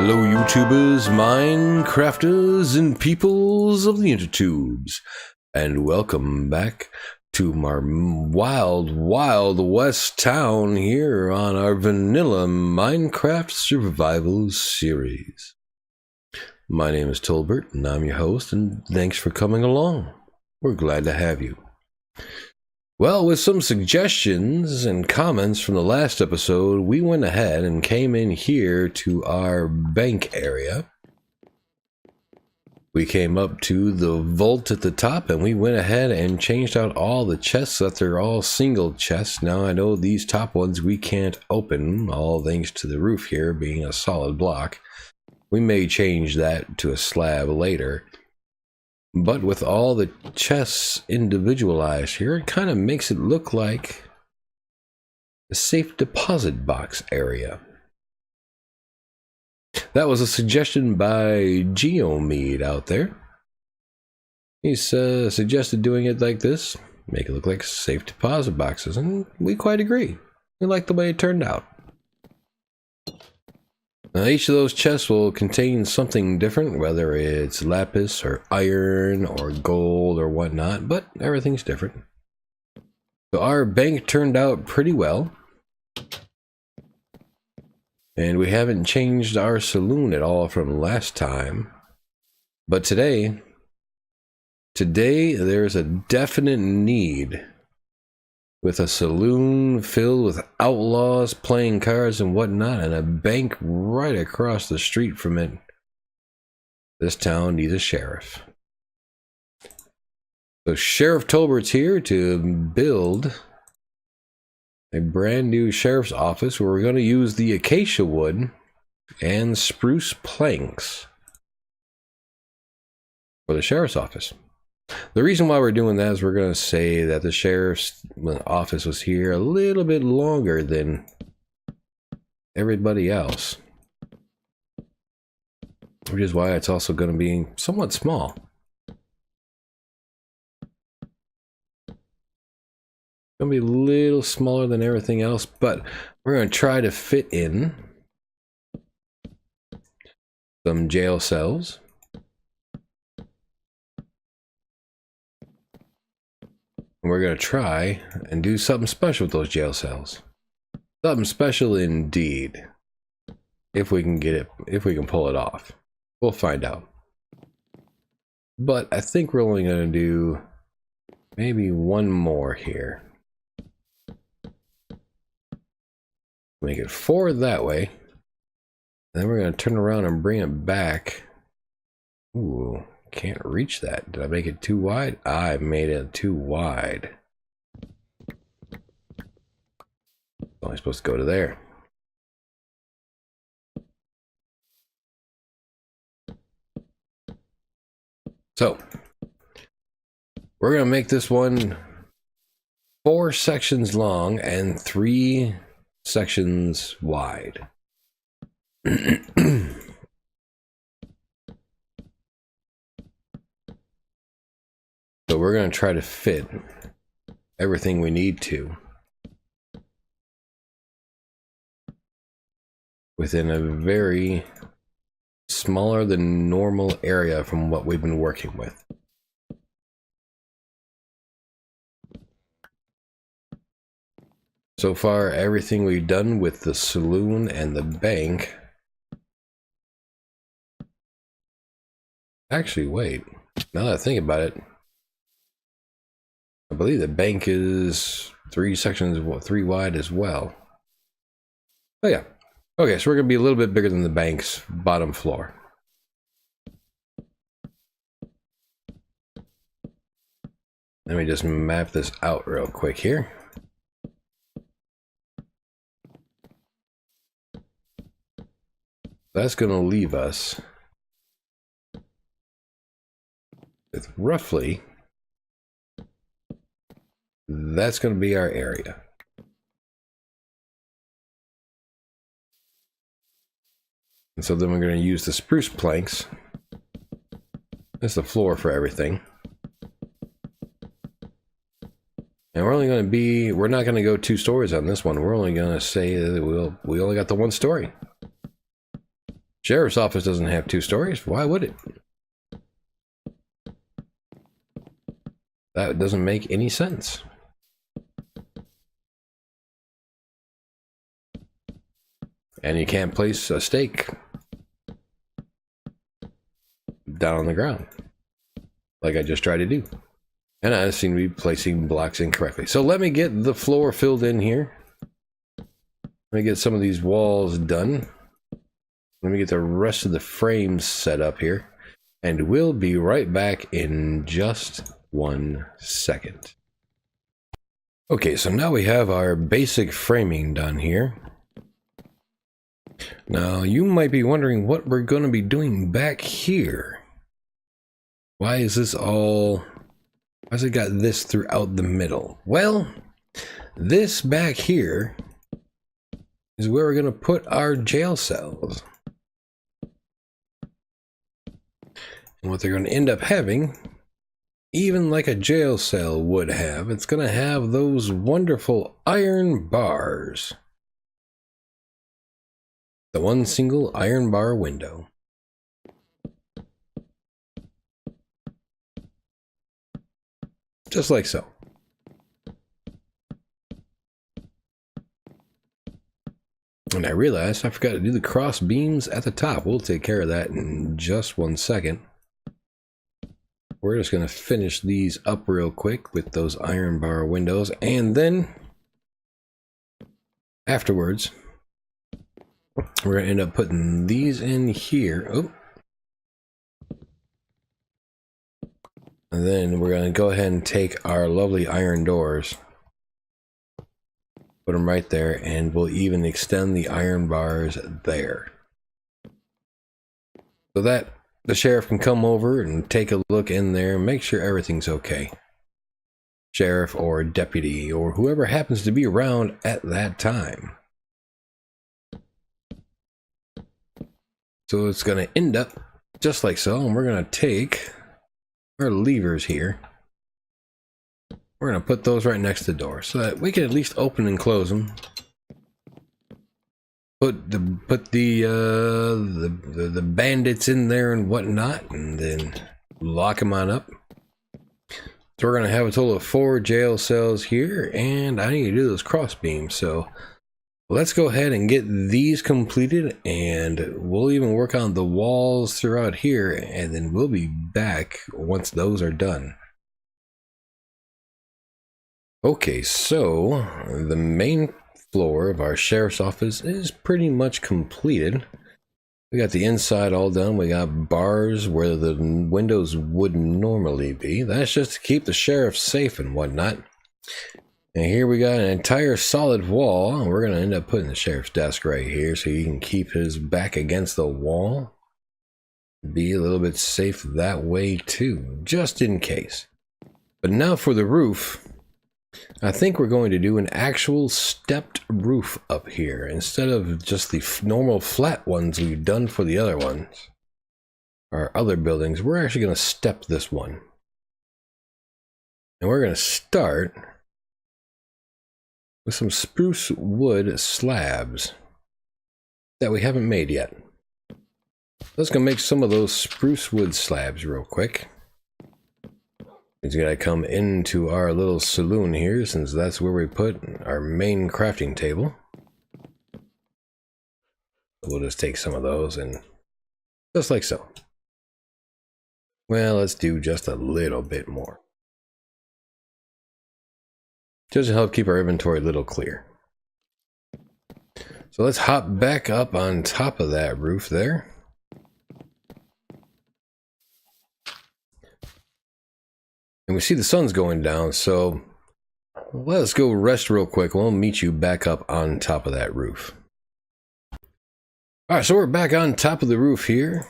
Hello YouTubers, Minecrafters, and peoples of the intertubes, and welcome back to my wild west town here on our vanilla Minecraft survival series. My name is Tolbert and I'm your host, and thanks for coming along. We're glad to have you. Well, with some suggestions and comments from the last episode, we went ahead and came in here to our bank area. We came up to the vault at the top and we went ahead and changed out all the chests so that they're all single chests. Now I know these top ones we can't open, all thanks to the roof here being a solid block. We may change that to a slab later. But with all the chests individualized here, it kind of makes it look like a safe deposit box area. That was a suggestion by Gamez out there. He suggested doing it like this, make it look like safe deposit boxes, and we quite agree. We like the way it turned out. Now, each of those chests will contain something different, whether it's lapis or iron or gold or whatnot, but everything's different. So our bank turned out pretty well. And we haven't changed our saloon at all from last time. But today there's a definite need. With a saloon filled with outlaws playing cards and whatnot, and a bank right across the street from it. This town needs a sheriff. So Sheriff Tolbert's here to build a brand new sheriff's office where we're going to use the acacia wood and spruce planks for the sheriff's office. The reason why we're doing that is we're going to say that the sheriff's office was here a little bit longer than everybody else, which is why it's also going to be somewhat small. It's going to be a little smaller than everything else, but we're going to try to fit in some jail cells. We're going to try and do something special with those jail cells. Something special indeed. If we can get it, if we can pull it off. We'll find out. But I think we're only going to do maybe one more here. Make it 4 that way. Then we're going to turn around and bring it back. Ooh. Can't reach that. Did I make it too wide? I made it too wide. It's only supposed to go to there. So, we're going to make this one 4 sections long and 3 sections wide. So we're going to try to fit everything we need to within a very smaller than normal area from what we've been working with. So far, everything we've done with the saloon and the bank. Actually, wait. Now that I think about it, I believe the bank is 3 sections, 3 wide as well. Oh yeah. Okay, so we're going to be a little bit bigger than the bank's bottom floor. Let me just map this out real quick here. That's going to leave us with roughly... That's going to be our area. And so then we're going to use the spruce planks as the floor for everything. And we're only going to be, we're not going to go 2 stories on this one. We're only going to say that we only got the 1 story. Sheriff's office doesn't have 2 stories. Why would it? That doesn't make any sense. And you can't place a stake down on the ground like I just tried to do. And I seem to be placing blocks incorrectly. So let me get the floor filled in here. Let me get some of these walls done. Let me get the rest of the frames set up here. And we'll be right back in just 1 second. Okay, so now we have our basic framing done here. Now, you might be wondering what we're going to be doing back here. Why is this all... Why's it got this throughout the middle? Well, this back here is where we're going to put our jail cells. And what they're going to end up having, even like a jail cell would have, it's going to have those wonderful iron bars. The one single iron bar window. Just like so. And I realized I forgot to do the cross beams at the top. We'll take care of that in just 1 second. We're just going to finish these up real quick with those iron bar windows. And then, afterwards, we're going to end up putting these in here. Oh. And then we're going to go ahead and take our lovely iron doors, put them right there, and we'll even extend the iron bars there. So that the sheriff can come over and take a look in there and make sure everything's okay. Sheriff or deputy or whoever happens to be around at that time. So it's going to end up just like so, and we're going to take our levers here. We're going to put those right next to the door so that we can at least open and close them. Put the bandits in there and whatnot, and then lock them on up. So we're going to have a total of 4 jail cells here, and I need to do those cross beams. So let's go ahead and get these completed, and we'll even work on the walls throughout here, and then we'll be back once those are done. Okay, so the main floor of our sheriff's office is pretty much completed. We got the inside all done. We got bars where the windows wouldn't normally be. That's just to keep the sheriff safe and whatnot. And here we got an entire solid wall, and we're going to end up putting the sheriff's desk right here so he can keep his back against the wall. Be a little bit safe that way too, just in case. But now for the roof, I think we're going to do an actual stepped roof up here instead of just the normal flat ones we've done for the other ones. Our other buildings, we're actually going to step this one. And we're going to start with some spruce wood slabs that we haven't made yet. Let's go make some of those spruce wood slabs real quick. He's gonna come into our little saloon here, since that's where we put our main crafting table. We'll just take some of those and just like so. Well, let's do just a little bit more. Just to help keep our inventory a little clear. So let's hop back up on top of that roof there. And we see the sun's going down, so let's go rest real quick. We'll meet you back up on top of that roof. Alright, so we're back on top of the roof here.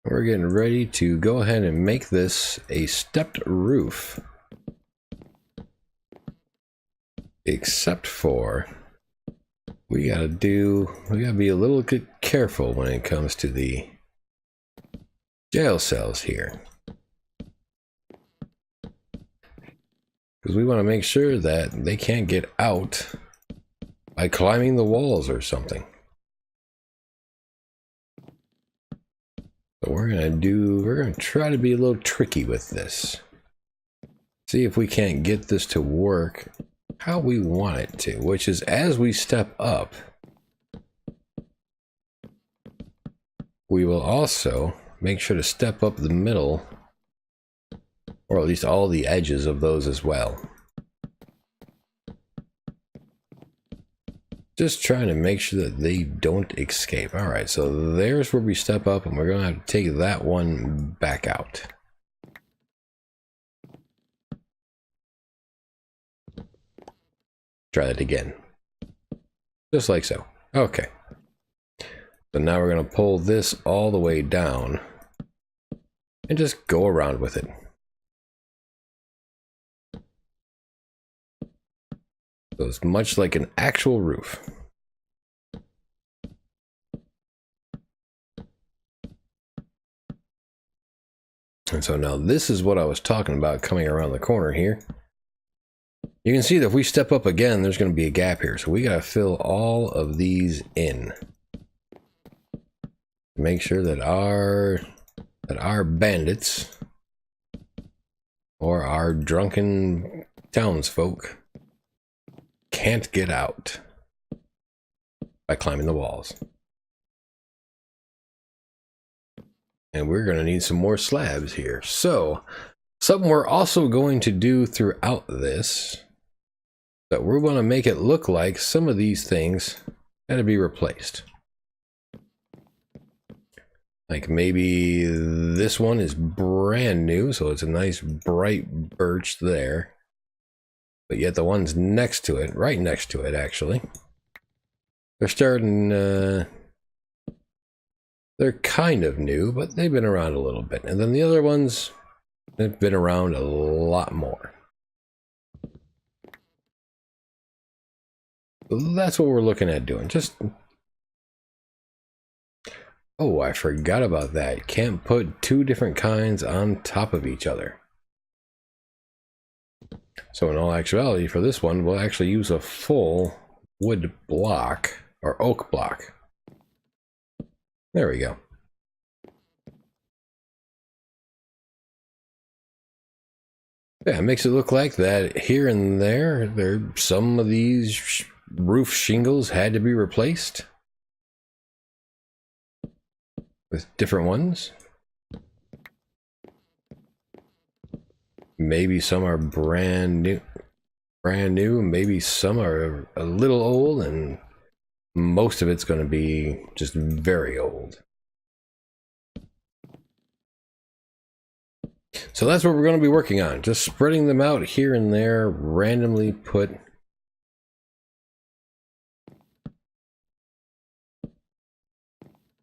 We're getting ready to go ahead and make this a stepped roof. Except for we gotta be a little bit careful when it comes to the jail cells here. Because we want to make sure that they can't get out by climbing the walls or something. So we're gonna try to be a little tricky with this. See if we can't get this to work how we want it to, which is as we step up, we will also make sure to step up the middle, or at least all the edges of those as well. Just trying to make sure that they don't escape. All right, so there's where we step up, and we're going to have to take that one back out. Try that again. Just like so. Okay. So now we're going to pull this all the way down and just go around with it. So it's much like an actual roof. And so now this is what I was talking about coming around the corner here. You can see that if we step up again, there's going to be a gap here. So we got to fill all of these in. Make sure that our bandits or our drunken townsfolk can't get out by climbing the walls. And we're going to need some more slabs here. So, something we're also going to do throughout this, that we're going to make it look like some of these things had to be replaced. Like maybe this one is brand new, so it's a nice bright birch there. But yet the ones next to it, right next to it actually, they're starting, they're kind of new, but they've been around a little bit. And then the other ones, they've been around a lot more. So that's what we're looking at doing. Just, oh, I forgot about that. Can't put two different kinds on top of each other. So in all actuality, for this one, we'll actually use a full wood block, or oak block. There we go. Yeah, it makes it look like that here and there, some of these roof shingles had to be replaced with different ones. Maybe some are brand new, maybe some are a little old, and most of it's going to be just very old. So that's what we're going to be working on, just spreading them out here and there, randomly put.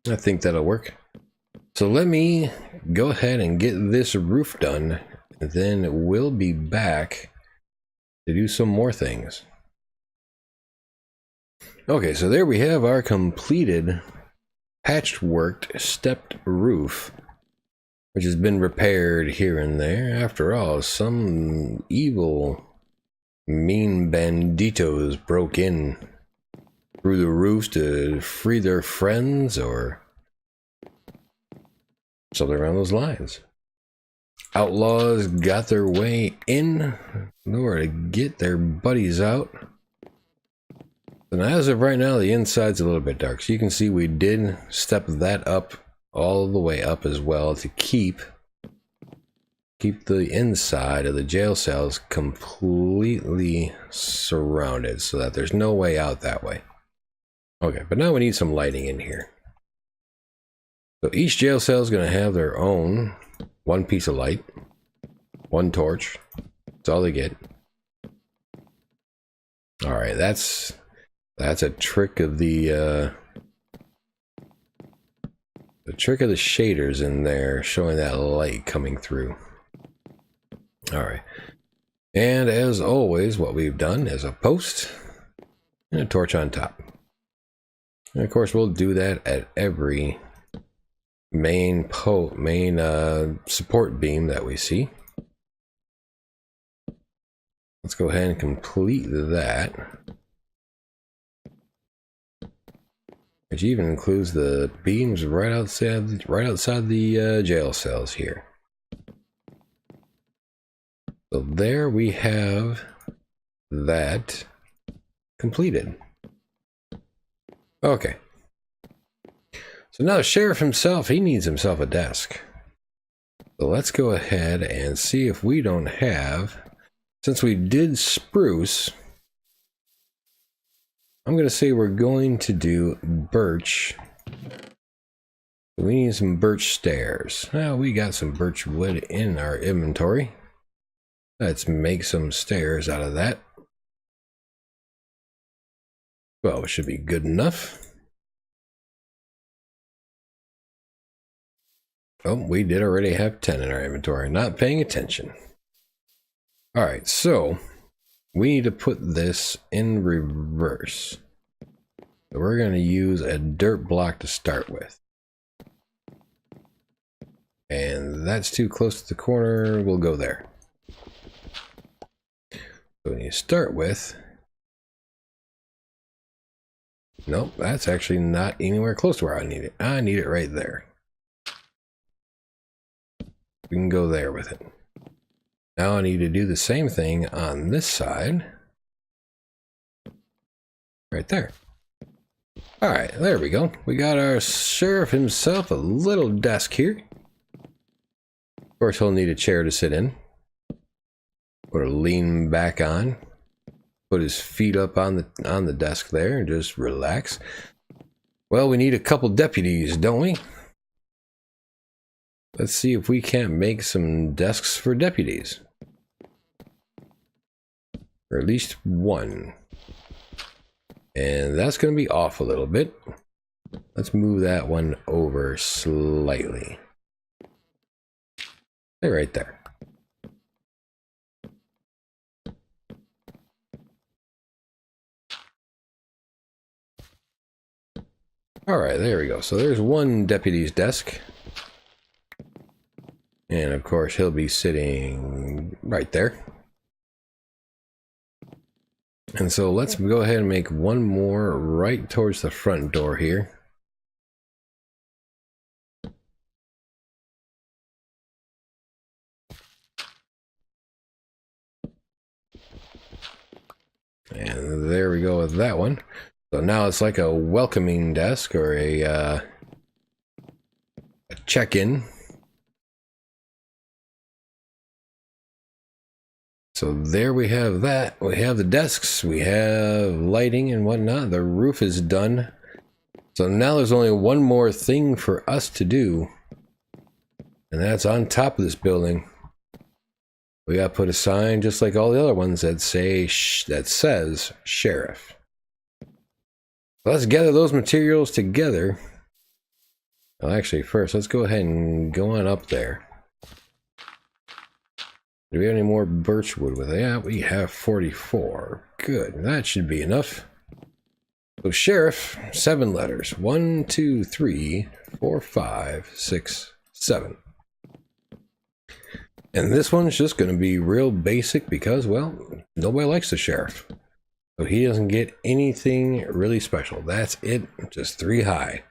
I think that'll work. So let me go ahead and get this roof done, and then we'll be back to do some more things. Okay, so there we have our completed patchworked stepped roof, which has been repaired here and there. After all, some evil, mean banditos broke in through the roofs to free their friends or something around those lines. Outlaws got their way in order to get their buddies out. And as of right now, the inside's a little bit dark. So you can see we did step that up all the way up as well to keep the inside of the jail cells completely surrounded so that there's no way out that way. Okay, but now we need some lighting in here. So each jail cell is going to have their own one piece of light, one torch. That's all they get. All right, that's a trick of the shaders in there, showing that light coming through. All right, and as always, what we've done is a post and a torch on top. And of course, we'll do that at every main support beam that we see. Let's go ahead and complete that. Which even includes the beams right outside the jail cells here. So there we have that completed. Okay. So now the sheriff himself, he needs himself a desk. So let's go ahead and see if we don't have, since we did spruce, I'm going to say we're going to do birch. We need some birch stairs. Well, we got some birch wood in our inventory. Let's make some stairs out of that. Well, it should be good enough. Oh, we did already have 10 in our inventory. Not paying attention. All right, so we need to put this in reverse. So we're going to use a dirt block to start with. And that's too close to the corner. We'll go there. So when you start with... Nope, that's actually not anywhere close to where I need it. I need it right there. We can go there with it. Now I need to do the same thing on this side. Right there. Alright, there we go. We got our sheriff himself a little desk here. Of course, he'll need a chair to sit in. Or lean back on. Put his feet up on the desk there and just relax. Well, we need a couple deputies, don't we? Let's see if we can't make some desks for deputies. Or at least one. And that's going to be off a little bit. Let's move that one over slightly. They're right there. Alright, there we go. So there's one deputy's desk. And of course, he'll be sitting right there. And so let's go ahead and make one more right towards the front door here. And there we go with that one. So now it's like a welcoming desk or a check-in. So there we have that. We have the desks, we have lighting and whatnot. The roof is done. So now there's only one more thing for us to do. And that's on top of this building. We gotta put a sign just like all the other ones that says sheriff. So let's gather those materials together. Well, actually, first, let's go ahead and go on up there. Do we have any more birch wood with it? Yeah, we have 44. Good, that should be enough. So sheriff, 7 letters. 1, 2, 3, 4, 5, 6, 7. And this one's just going to be real basic because, well, nobody likes the sheriff. So he doesn't get anything really special. That's it, just 3 high.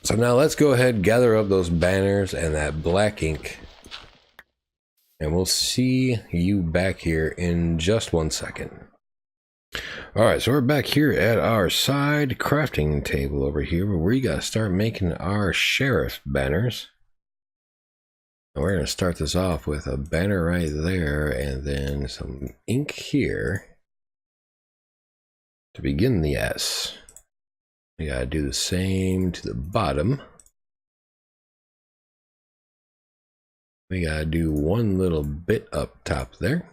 So now let's go ahead and gather up those banners and that black ink. And we'll see you back here in just 1 second. Alright, so we're back here at our side crafting table over here where we gotta start making our sheriff banners. And we're gonna start this off with a banner right there and then some ink here to begin the S. We gotta do the same to the bottom. We gotta do one little bit up top there.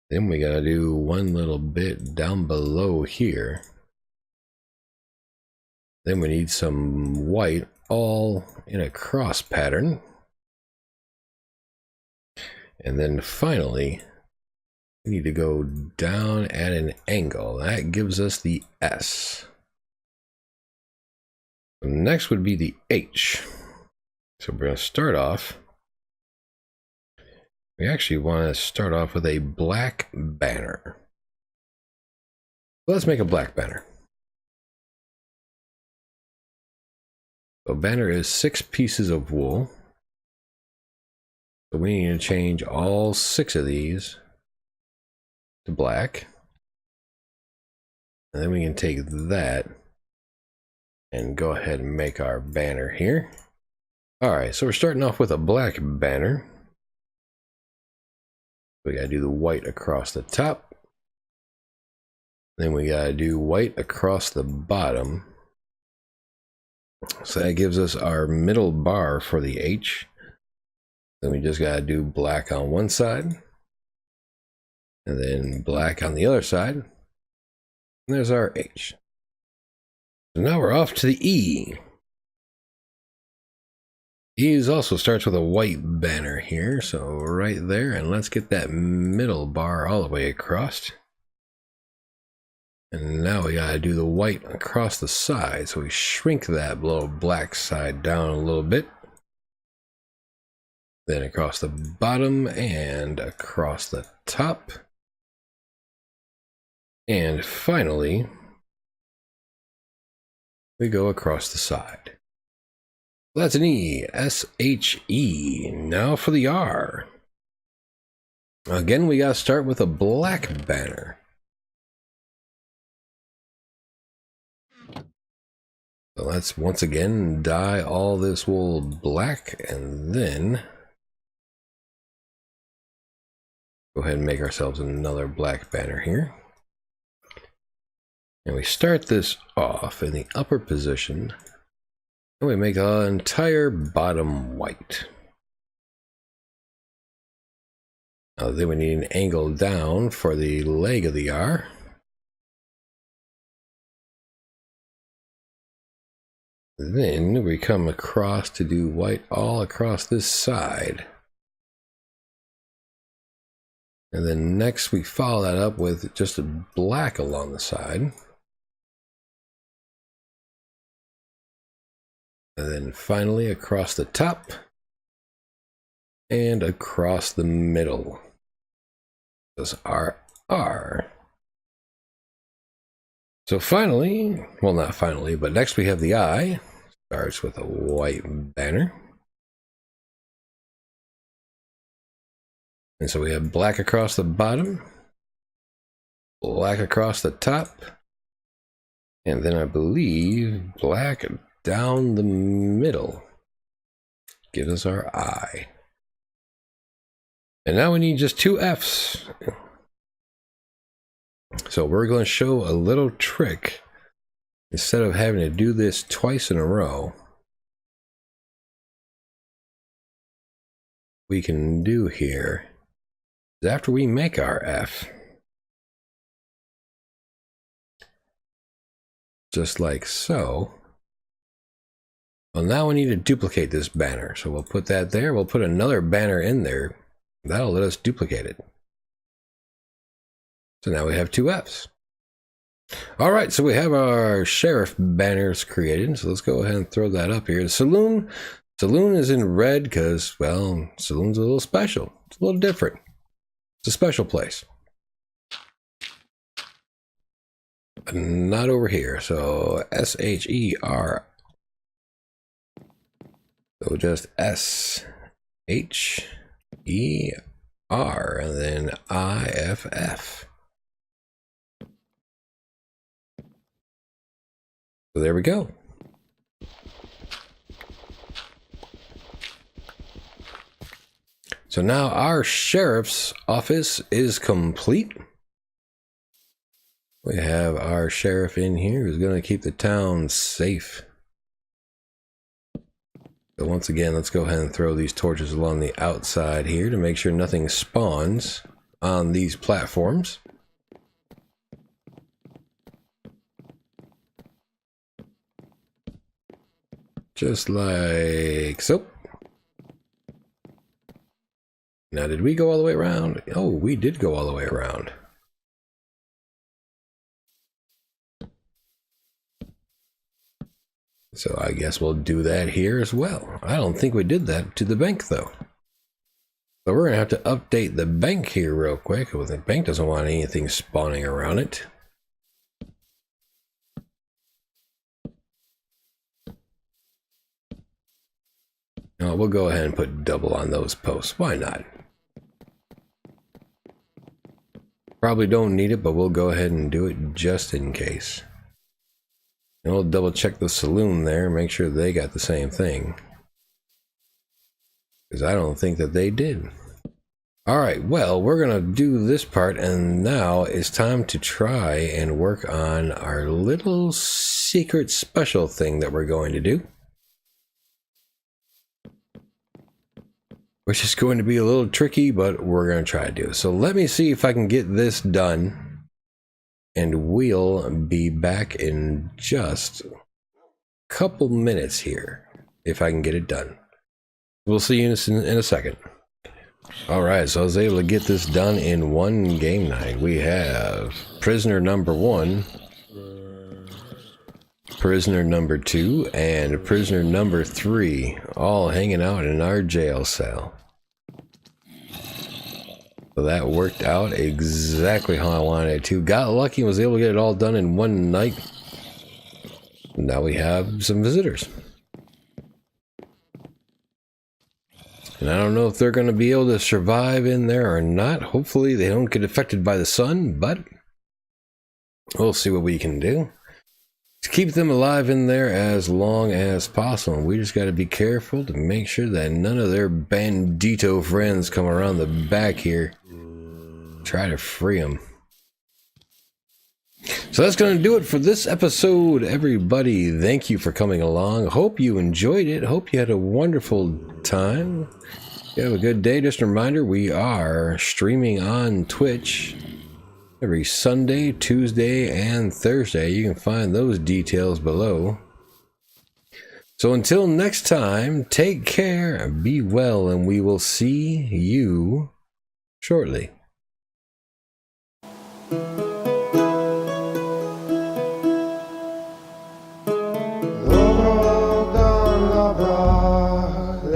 Then we gotta do one little bit down below here. Then we need some white all in a cross pattern. And then finally, we need to go down at an angle. That gives us the S. Next would be the H. So we're going to start off. We actually want to start off with a black banner. Let's make a black banner. So banner is 6 pieces of wool. So we need to change all 6 of these to black. And then we can take that and go ahead and make our banner here. Alright, so we're starting off with a black banner. We gotta do the white across the top. Then we gotta do white across the bottom. So that gives us our middle bar for the H. Then we just gotta do black on one side. And then black on the other side. And there's our H. So now we're off to the E. E also starts with a white banner here, so right there, and let's get that middle bar all the way across. And now we gotta do the white across the side, so we shrink that little black side down a little bit. Then across the bottom and across the top. And finally, we go across the side. That's an E, S-H-E. Now for the R. Again, we gotta start with a black banner. So let's once again dye all this wool black and then go ahead and make ourselves another black banner here. And we start this off in the upper position. And we make the entire bottom white. Now then we need an angle down for the leg of the R. Then we come across to do white all across this side. And then next we follow that up with just a black along the side. And then finally across the top and across the middle. This is our R. So finally, well not finally, but next we have the I. Starts with a white banner. And so we have black across the bottom, black across the top, and then I believe black down the middle. Gives us our I. And now we need just 2 Fs. So we're going to show a little trick. Instead of having to do this twice in a row, we can do here is after we make our F, just like so. Well, now we need to duplicate this banner. So we'll put that there. We'll put another banner in there. That'll let us duplicate it. So now we have 2 Fs. All right, so we have our sheriff banners created. So let's go ahead and throw that up here. The saloon. Saloon is in red because, well, saloon's a little special. It's a little different. It's a special place. But not over here. So S-H-E-R. So just S-H-E-R and then I-F-F. So there we go. So now our sheriff's office is complete. We have our sheriff in here who's going to keep the town safe. So once again, let's go ahead and throw these torches along the outside here to make sure nothing spawns on these platforms. Just like so. Now, did we go all the way around? Oh, we did go all the way around. So I guess we'll do that here as well. I don't think we did that to the bank though. So we're gonna have to update the bank here real quick. Well, the bank doesn't want anything spawning around it. We'll go ahead and put double on those posts. Why not? Probably don't need it, but we'll go ahead and do it just in case. And we'll double check the saloon there, make sure they got the same thing. Because I don't think that they did. Alright, well, we're going to do this part, and now it's time to try and work on our little secret special thing that we're going to do. Which is going to be a little tricky, but we're going to try to do it. So let me see if I can get this done. And we'll be back in just a couple minutes here, if I can get it done. We'll see you in a second. Alright, so I was able to get this done in one game night. We have prisoner number 1, prisoner number 2, and prisoner number 3, all hanging out in our jail cell. So that worked out exactly how I wanted it to. Got lucky and was able to get it all done in one night. Now we have some visitors. And I don't know if they're going to be able to survive in there or not. Hopefully they don't get affected by the sun, but we'll see what we can do to keep them alive in there as long as possible. We just got to be careful to make sure that none of their bandito friends come around the back here. Try to free them. So that's going to do it for this episode, everybody. Thank you for coming along. Hope you enjoyed it. Hope you had a wonderful time. You have a good day. Just a reminder, we are streaming on Twitch every Sunday, Tuesday, and Thursday. You can find those details below. So until next time, take care, be well, and we will see you shortly. Loro dalla valle